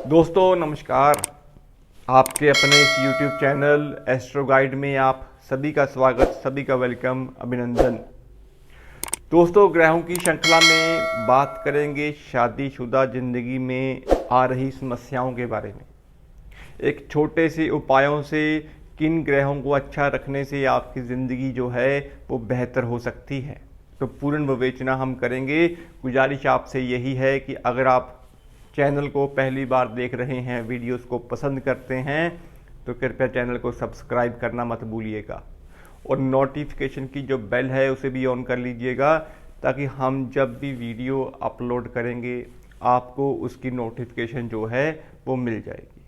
दोस्तों नमस्कार। आपके अपने इस YouTube चैनल एस्ट्रो गाइड में आप सभी का स्वागत, सभी का वेलकम, अभिनंदन। दोस्तों ग्रहों की श्रृंखला में बात करेंगे शादीशुदा जिंदगी में आ रही समस्याओं के बारे में। एक छोटे से उपायों से किन ग्रहों को अच्छा रखने से आपकी ज़िंदगी जो है वो बेहतर हो सकती है, तो पूर्ण विवेचना हम करेंगे। गुजारिश आपसे यही है कि अगर आप चैनल को पहली बार देख रहे हैं, वीडियोस को पसंद करते हैं, तो कृपया चैनल को सब्सक्राइब करना मत भूलिएगा और नोटिफिकेशन की जो बेल है उसे भी ऑन कर लीजिएगा, ताकि हम जब भी वीडियो अपलोड करेंगे आपको उसकी नोटिफिकेशन जो है वो मिल जाएगी।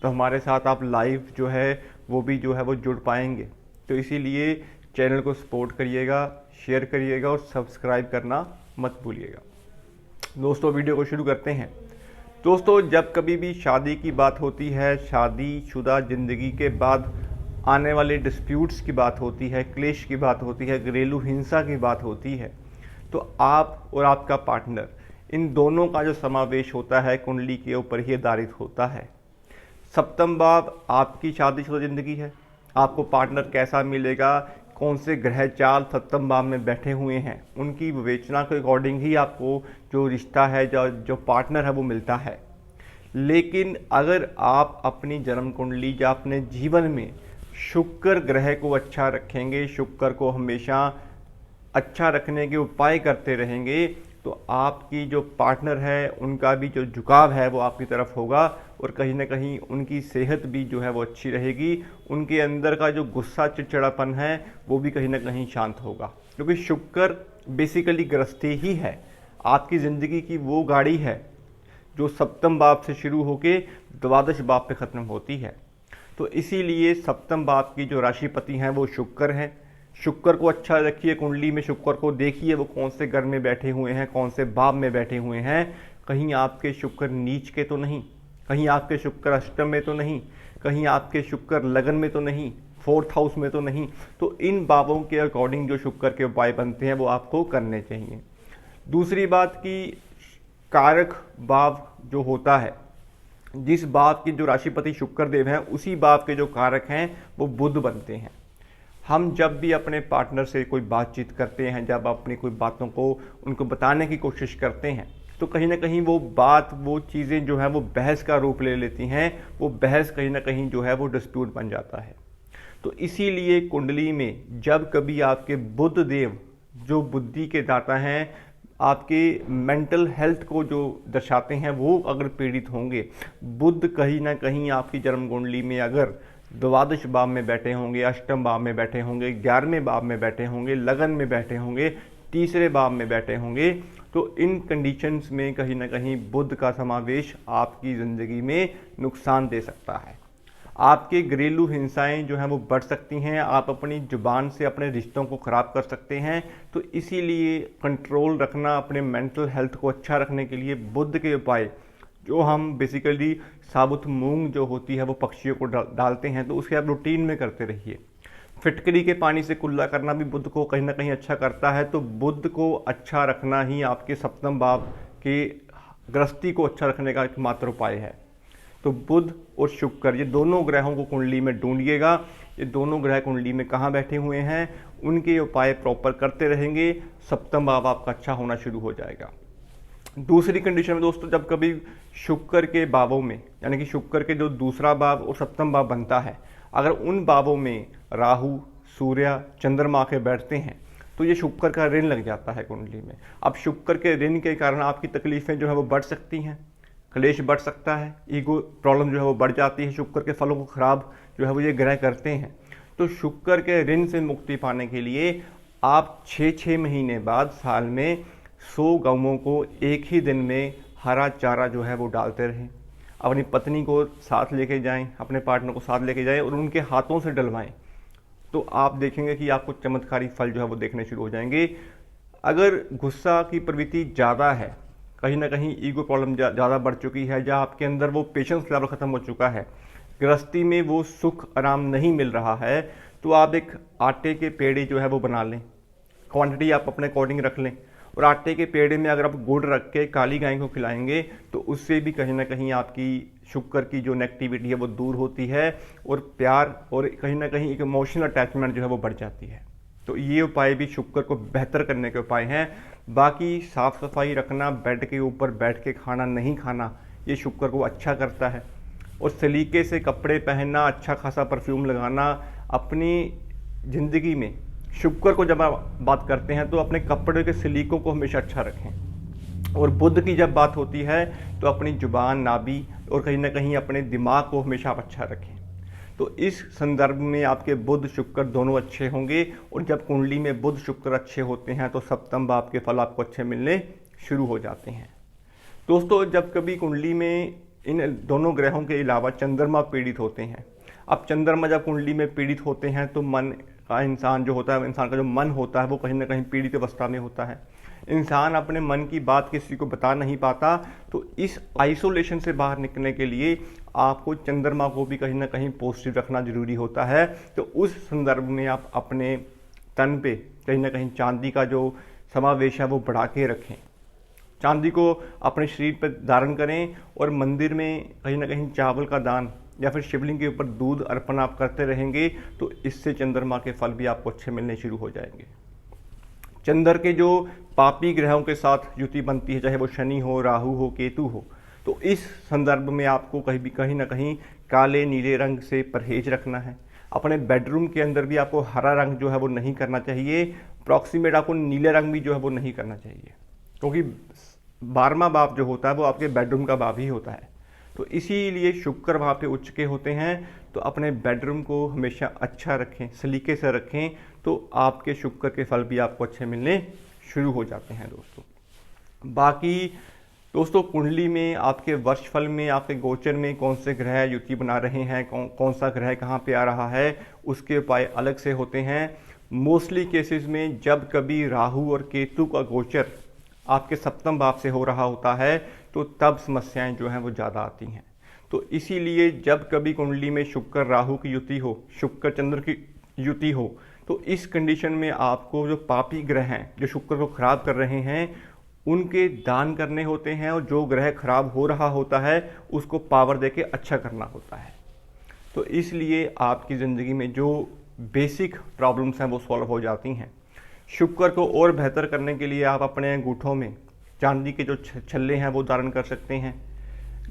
तो हमारे साथ आप लाइव जो है वो भी जो है वो जुड़ पाएंगे। तो इसीलिए चैनल को सपोर्ट करिएगा, शेयर करिएगा और सब्सक्राइब करना मत भूलिएगा। दोस्तों वीडियो को शुरू करते हैं। दोस्तों जब कभी भी शादी की बात होती है, शादीशुदा ज़िंदगी के बाद आने वाले डिस्प्यूट्स की बात होती है, क्लेश की बात होती है, घरेलू हिंसा की बात होती है, तो आप और आपका पार्टनर इन दोनों का जो समावेश होता है कुंडली के ऊपर ही आधारित होता है। सप्तम भाव आपकी शादीशुदा ज़िंदगी है, आपको पार्टनर कैसा मिलेगा, कौन से ग्रह चाल सप्तम भाव में बैठे हुए हैं, उनकी विवेचना के अकॉर्डिंग ही आपको जो रिश्ता है, जो पार्टनर है वो मिलता है। लेकिन अगर आप अपनी जन्म कुंडली या अपने जीवन में शुक्र ग्रह को अच्छा रखेंगे, शुक्र को हमेशा अच्छा रखने के उपाय करते रहेंगे, तो आपकी जो पार्टनर है उनका भी जो झुकाव है वो आपकी तरफ होगा और कहीं ना कहीं उनकी सेहत भी जो है वो अच्छी रहेगी। उनके अंदर का जो गुस्सा चिड़चिड़ापन है वो भी कहीं ना कहीं शांत होगा, क्योंकि शुक्र बेसिकली गृहस्थी ही है। आपकी ज़िंदगी की वो गाड़ी है जो सप्तम भाव से शुरू होके द्वादश भाव पे ख़त्म होती है। तो इसीलिए सप्तम भाव की जो राशिपति हैं वो शुक्र हैं। शुक्र को अच्छा रखिए, कुंडली में शुक्र को देखिए वो कौन से घर में बैठे हुए हैं, कौन से भाव में बैठे हुए हैं। कहीं आपके शुक्र नीच के तो नहीं, कहीं आपके शुक्र अष्टम में तो नहीं, कहीं आपके शुक्र लगन में तो नहीं, फोर्थ हाउस में तो नहीं। तो इन भावों के अकॉर्डिंग जो शुक्र के उपाय बनते हैं वो आपको करने चाहिए। दूसरी बात की कारक भाव जो होता है, जिस भाव की जो राशिपति शुक्र देव हैं उसी भाव के जो कारक हैं वो बुध बनते हैं। हम जब भी अपने पार्टनर से कोई बातचीत करते हैं, जब अपनी कोई बातों को उनको बताने की कोशिश करते हैं, तो कहीं ना कहीं वो बात, वो चीज़ें जो है वो बहस का रूप ले लेती हैं। वो बहस कहीं ना कहीं जो है वो डिस्प्यूट बन जाता है। तो इसीलिए कुंडली में जब कभी आपके बुध देव जो बुद्धि के दाता हैं, आपके मेंटल हेल्थ को जो दर्शाते हैं, वो अगर पीड़ित होंगे, बुध कहीं ना कहीं आपकी जन्म कुंडली में अगर द्वादश भाव में बैठे होंगे, अष्टम भाव में बैठे होंगे, 11वें भाव में बैठे होंगे, लगन में बैठे होंगे, तीसरे भाव में बैठे होंगे, तो इन कंडीशंस में कहीं ना कहीं बुध का समावेश आपकी ज़िंदगी में नुकसान दे सकता है। आपके घरेलू हिंसाएं जो हैं वो बढ़ सकती हैं, आप अपनी जुबान से अपने रिश्तों को ख़राब कर सकते हैं। तो इसीलिए कंट्रोल रखना, अपने मेंटल हेल्थ को अच्छा रखने के लिए बुध के उपाय जो हम बेसिकली साबुत मूंग जो होती है वो पक्षियों को डालते हैं, तो उसके आप रूटीन में करते रहिए। फिटकरी के पानी से कुल्ला करना भी बुध को कहीं ना कहीं अच्छा करता है। तो बुध को अच्छा रखना ही आपके सप्तम भाव के गृहस्थी को अच्छा रखने का एकमात्र उपाय है। तो बुध और शुक्र ये दोनों ग्रहों को कुंडली में ढूंढिएगा, ये दोनों ग्रह कुंडली में कहाँ बैठे हुए हैं, उनके उपाय प्रॉपर करते रहेंगे, सप्तम भाव आपका अच्छा होना शुरू हो जाएगा। दूसरी कंडीशन में दोस्तों, जब कभी शुक्र के भावों में, यानी कि शुक्र के जो दूसरा भाव और सप्तम भाव बनता है, अगर उन भावों में राहु, सूर्य, चंद्रमा के बैठते हैं, तो ये शुक्र का ऋण लग जाता है कुंडली में। अब शुक्र के ऋण के कारण आपकी तकलीफें जो है वो बढ़ सकती हैं, क्लेश बढ़ सकता है, ईगो प्रॉब्लम जो है वो बढ़ जाती है। शुक्र के फलों को खराब जो है वो ये ग्रह करते हैं। तो शुक्र के ऋण से मुक्ति पाने के लिए आप 6-6 महीने बाद साल में 100 गौओं को एक ही दिन में हरा चारा जो है वो डालते रहें। अपनी पत्नी को साथ लेके जाएं, अपने पार्टनर को साथ लेके जाएं और उनके हाथों से डलवाएं, तो आप देखेंगे कि आपको चमत्कारी फल जो है वो देखने शुरू हो जाएंगे। अगर गुस्सा की प्रवृत्ति ज़्यादा है, कहीं ना कहीं ईगो प्रॉब्लम ज़्यादा बढ़ चुकी है, या आपके अंदर वो पेशेंस लेवल ख़त्म हो चुका है, गृहस्थी में वो सुख आराम नहीं मिल रहा है, तो आप एक आटे के पेड़े जो है वो बना लें, क्वांटिटी आप अपने अकॉर्डिंग रख लें और आटे के पेड़े में अगर आप गुड़ रख के काली गाय को खिलाएंगे तो उससे भी कहीं ना कहीं आपकी शुक्र की जो नेगेटिविटी है वो दूर होती है और प्यार और कहीं ना कहीं एक इमोशनल अटैचमेंट जो है वो बढ़ जाती है। तो ये उपाय भी शुक्र को बेहतर करने के उपाय हैं। बाकी साफ़ सफाई रखना, बेड के ऊपर बैठ के खाना नहीं खाना, ये शुक्र को अच्छा करता है। और सलीके से कपड़े पहनना, अच्छा खासा परफ्यूम लगाना, अपनी ज़िंदगी में शुक्र को जब आप बात करते हैं तो अपने कपड़े के सलीकों को हमेशा अच्छा रखें। और बुध की जब बात होती है तो अपनी जुबान, नाभि और कहीं ना कहीं अपने दिमाग को हमेशा आप अच्छा रखें। तो इस संदर्भ में आपके बुध शुक्र दोनों अच्छे होंगे। और जब कुंडली में बुध शुक्र अच्छे होते हैं तो सप्तम भाव के फल आपको अच्छे मिलने शुरू हो जाते हैं। दोस्तों, जब कभी कुंडली में इन दोनों ग्रहों के अलावा चंद्रमा पीड़ित होते हैं, अब चंद्रमा जब कुंडली में पीड़ित होते हैं तो मन का इंसान जो होता है, इंसान का जो मन होता है वो कहीं ना कहीं पीड़ित अवस्था में होता है। इंसान अपने मन की बात किसी को बता नहीं पाता। तो इस आइसोलेशन से बाहर निकलने के लिए आपको चंद्रमा को भी कहीं ना कहीं पॉजिटिव रखना जरूरी होता है। तो उस संदर्भ में आप अपने तन पे कहीं ना कहीं चांदी का जो समावेश है वो बढ़ा के रखें। चांदी को अपने शरीर पर धारण करें और मंदिर में कहीं ना कहीं चावल का दान या फिर शिवलिंग के ऊपर दूध अर्पण आप करते रहेंगे तो इससे चंद्रमा के फल भी आपको अच्छे मिलने शुरू हो जाएंगे। चंद्र के जो पापी ग्रहों के साथ युति बनती है, चाहे वो शनि हो, राहु हो, केतु हो, तो इस संदर्भ में आपको कहीं ना कहीं काले नीले रंग से परहेज रखना है। अपने बेडरूम के अंदर भी आपको हरा रंग जो है वो नहीं करना चाहिए। अप्रॉक्सीमेट आपको नीले रंग भी जो है वो नहीं करना चाहिए, क्योंकि 12वां भाव जो होता है वो आपके बेडरूम का भाव ही होता है। तो इसीलिए शुक्र वहाँ पे उच्च के होते हैं। तो अपने बेडरूम को हमेशा अच्छा रखें, सलीके से रखें, तो आपके शुक्र के फल भी आपको अच्छे मिलने शुरू हो जाते हैं। बाकी दोस्तों, कुंडली में आपके वर्षफल में आपके गोचर में कौन से ग्रह युति बना रहे हैं, कौन सा ग्रह कहाँ पे आ रहा है, उसके उपाय अलग से होते हैं। मोस्टली केसेस में जब कभी राहु और केतु का गोचर आपके सप्तम भाव से हो रहा होता है तो तब समस्याएं जो हैं वो ज़्यादा आती हैं। तो इसीलिए जब कभी कुंडली में शुक्र राहु की युति हो, शुक्र चंद्र की युति हो, तो इस कंडीशन में आपको जो पापी ग्रह हैं जो शुक्र को खराब कर रहे हैं उनके दान करने होते हैं, और जो ग्रह खराब हो रहा होता है उसको पावर देके अच्छा करना होता है। तो इसलिए आपकी ज़िंदगी में जो बेसिक प्रॉब्लम्स हैं वो सॉल्व हो जाती हैं। शुक्र को और बेहतर करने के लिए आप अपने अंगूठों में चांदी के जो छल्ले हैं वो धारण कर सकते हैं।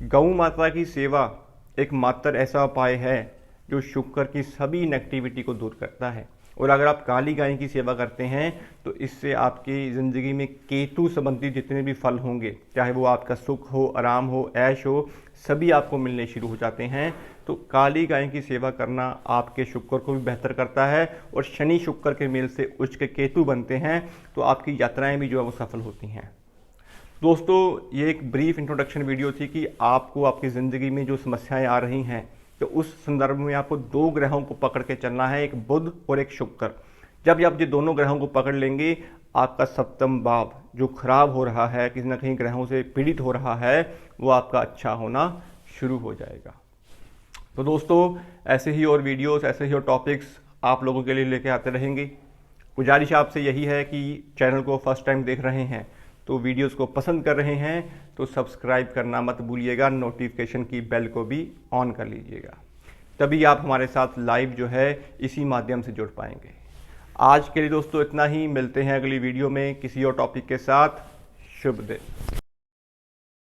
गौ माता की सेवा एक मात्र ऐसा उपाय है जो शुक्र की सभी नेगेटिविटी को दूर करता है। और अगर आप काली गाय की सेवा करते हैं तो इससे आपकी ज़िंदगी में केतु संबंधी जितने भी फल होंगे, चाहे वो आपका सुख हो, आराम हो, ऐश हो, सभी आपको मिलने शुरू हो जाते हैं। तो काली गाय की सेवा करना आपके शुक्र को भी बेहतर करता है। और शनि शुक्र के मेल से उच्च के केतु बनते हैं तो आपकी यात्राएं भी जो है वो सफल होती हैं। दोस्तों, ये एक ब्रीफ इंट्रोडक्शन वीडियो थी कि आपको आपकी ज़िंदगी में जो समस्याएं आ रही हैं तो उस संदर्भ में आपको 2 ग्रहों को पकड़ के चलना है, एक बुध और एक शुक्र। जब आप ये दोनों ग्रहों को पकड़ लेंगे, आपका सप्तम भाव जो खराब हो रहा है, किसी न कहीं ग्रहों से पीड़ित हो रहा है, वो आपका अच्छा होना शुरू हो जाएगा। तो दोस्तों, ऐसे ही और वीडियोस, ऐसे ही और टॉपिक्स आप लोगों के लिए लेके आते रहेंगे। गुजारिश आपसे यही है कि चैनल को फर्स्ट टाइम देख रहे हैं तो वीडियोस को पसंद कर रहे हैं तो सब्सक्राइब करना मत भूलिएगा, नोटिफिकेशन की बेल को भी ऑन कर लीजिएगा, तभी आप हमारे साथ लाइव जो है इसी माध्यम से जुड़ पाएंगे। आज के लिए दोस्तों इतना ही, मिलते हैं अगली वीडियो में किसी और टॉपिक के साथ। शुभ दिन।